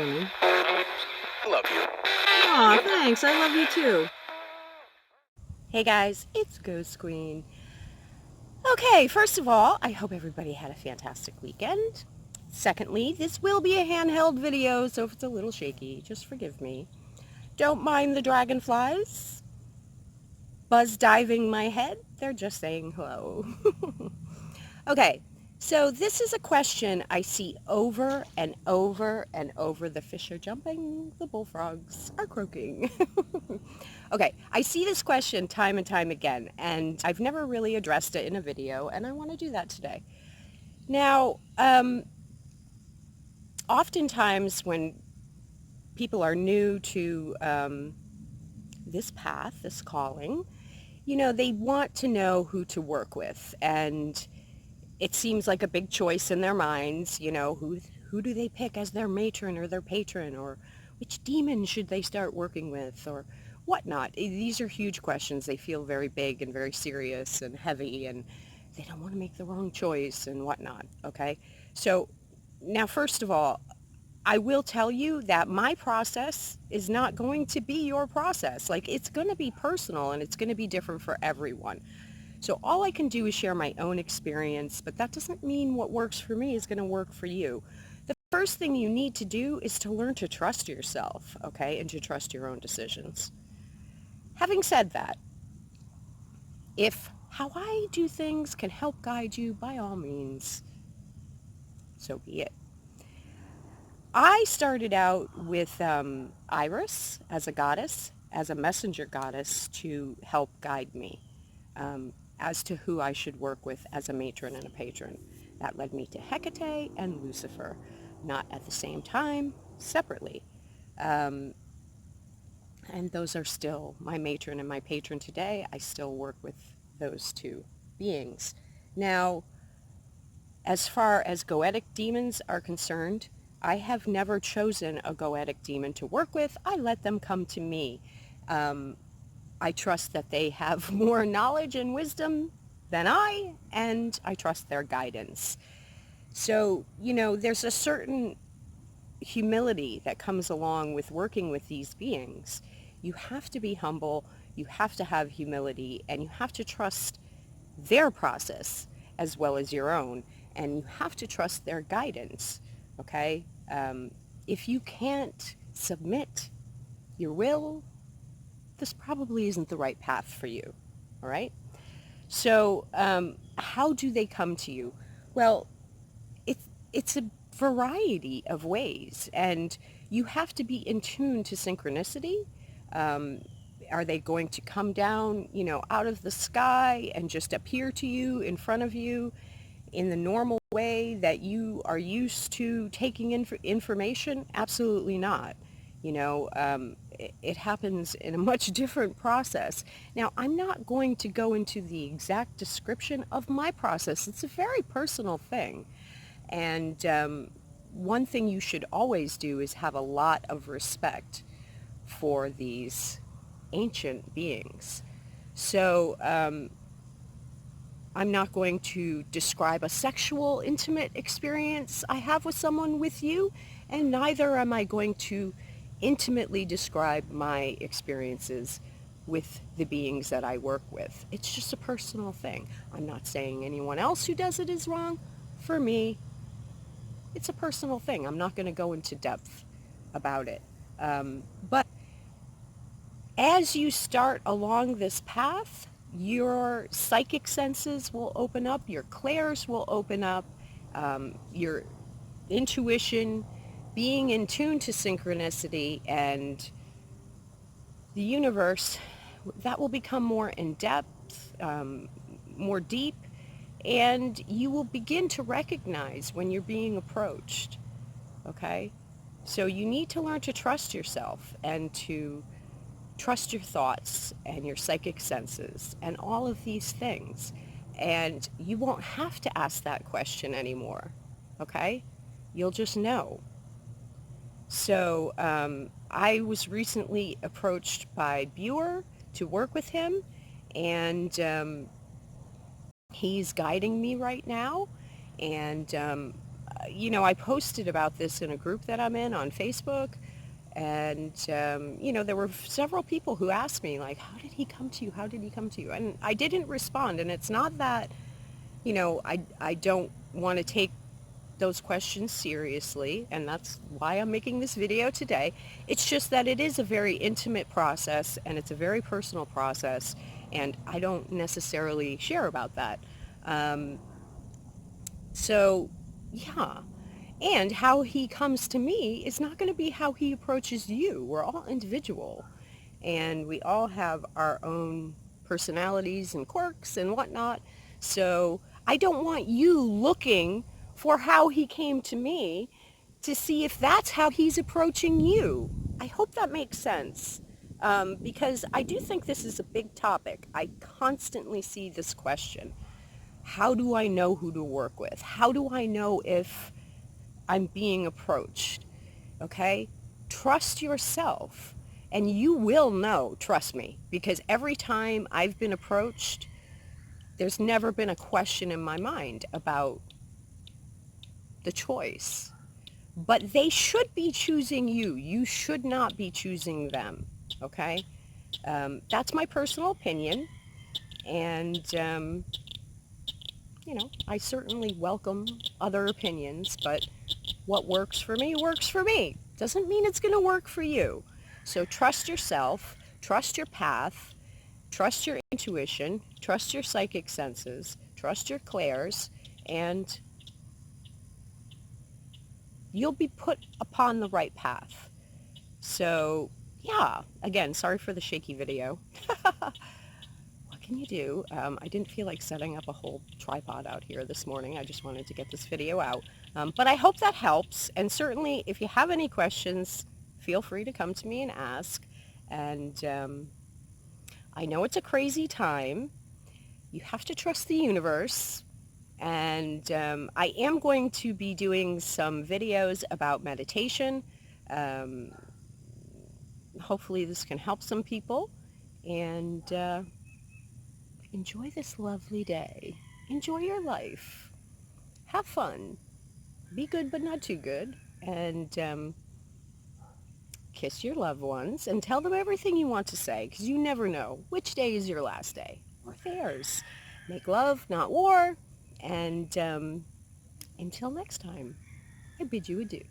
Queen. Love you. Aw, thanks. I love you too. Hey guys, it's Ghost Queen. Okay, first of all, I hope everybody had a fantastic weekend. Secondly, this will be a handheld video, so if it's a little shaky, just forgive me. Don't mind the dragonflies buzz diving my head. They're just saying hello. Okay, so this is a question I see over and over and over. The fish are jumping, the bullfrogs are croaking. Okay, I see this question time and time again, and I've never really addressed it in a video, and I want to do that today. Now, oftentimes when people are new to this path, this calling, they want to know who to work with, and it seems like a big choice in their minds, who do they pick as their matron or their patron, or which demon should they start working with, or whatnot. These are huge questions. They feel very big and very serious and heavy, and they don't want to make the wrong choice and whatnot, okay? So now, first of all, I will tell you that my process is not going to be your process. Like, it's going to be personal and it's going to be different for everyone. So all I can do is share my own experience, but that doesn't mean what works for me is going to work for you. The first thing you need to do is to learn to trust yourself, okay, and to trust your own decisions. Having said that, if how I do things can help guide you, by all means, so be it. I started out with Iris as a goddess, as a messenger goddess to help guide me. As to who I should work with as a matron and a patron. That led me to Hecate and Lucifer, not at the same time, separately. And those are still my matron and my patron today. I still work with those two beings. Now, as far as goetic demons are concerned, I have never chosen a goetic demon to work with. I let them come to me. I trust that they have more knowledge and wisdom than I, and I trust their guidance. So, there's a certain humility that comes along with working with these beings. You have to be humble, you have to have humility, and you have to trust their process as well as your own, and you have to trust their guidance, okay? If you can't submit your will, this probably isn't the right path for you, all right? So how do they come to you? Well, it's a variety of ways, and you have to be in tune to synchronicity. Are they going to come down, out of the sky and just appear to you in front of you in the normal way that you are used to taking information? Absolutely not. It happens in a much different process. Now, I'm not going to go into the exact description of my process. It's a very personal thing. And one thing you should always do is have a lot of respect for these ancient beings. So I'm not going to describe a sexual, intimate experience I have with someone with you, and neither am I going to intimately describe my experiences with the beings that I work with. It's just a personal thing. I'm not saying anyone else who does it is wrong. For me, it's a personal thing. I'm not going to go into depth about it. But as you start along this path, your psychic senses will open up, your clairs will open up, your intuition, being in tune to synchronicity and the universe, that will become more in depth, more deep, and you will begin to recognize when you're being approached, okay? So you need to learn to trust yourself and to trust your thoughts and your psychic senses and all of these things. And you won't have to ask that question anymore, okay? You'll just know. So I was recently approached by Buer to work with him, and he's guiding me right now. And I posted about this in a group that I'm in on Facebook, and, there were several people who asked me, like, how did he come to you? How did he come to you? And I didn't respond. And it's not that, I don't want to take those questions seriously, and that's why I'm making this video today. It's just that it is a very intimate process, and it's a very personal process, and I don't necessarily share about that. Um, so, yeah. And how he comes to me is not going to be how he approaches you. We're all individual, and we all have our own personalities and quirks and whatnot. So I don't want you looking for how he came to me to see if that's how he's approaching you. I hope that makes sense. Because I do think this is a big topic. I constantly see this question. How do I know who to work with? How do I know if I'm being approached? Okay? Trust yourself, and you will know, trust me, because every time I've been approached, there's never been a question in my mind about the choice. But they should be choosing you. You should not be choosing them. Okay? That's my personal opinion, and I certainly welcome other opinions, but what works for me works for me. Doesn't mean it's going to work for you. So trust yourself, trust your path, trust your intuition, trust your psychic senses, trust your clairs, and you'll be put upon the right path. So, yeah, again, sorry for the shaky video. What can you do? I didn't feel like setting up a whole tripod out here this morning. I just wanted to get this video out. But I hope that helps. And certainly, if you have any questions, feel free to come to me and ask. And I know it's a crazy time. You have to trust the universe. And I am going to be doing some videos about meditation. Hopefully this can help some people. And enjoy this lovely day. Enjoy your life. Have fun. Be good, but not too good. And kiss your loved ones and tell them everything you want to say, because you never know which day is your last day or theirs. Make love, not war. And until next time, I bid you adieu.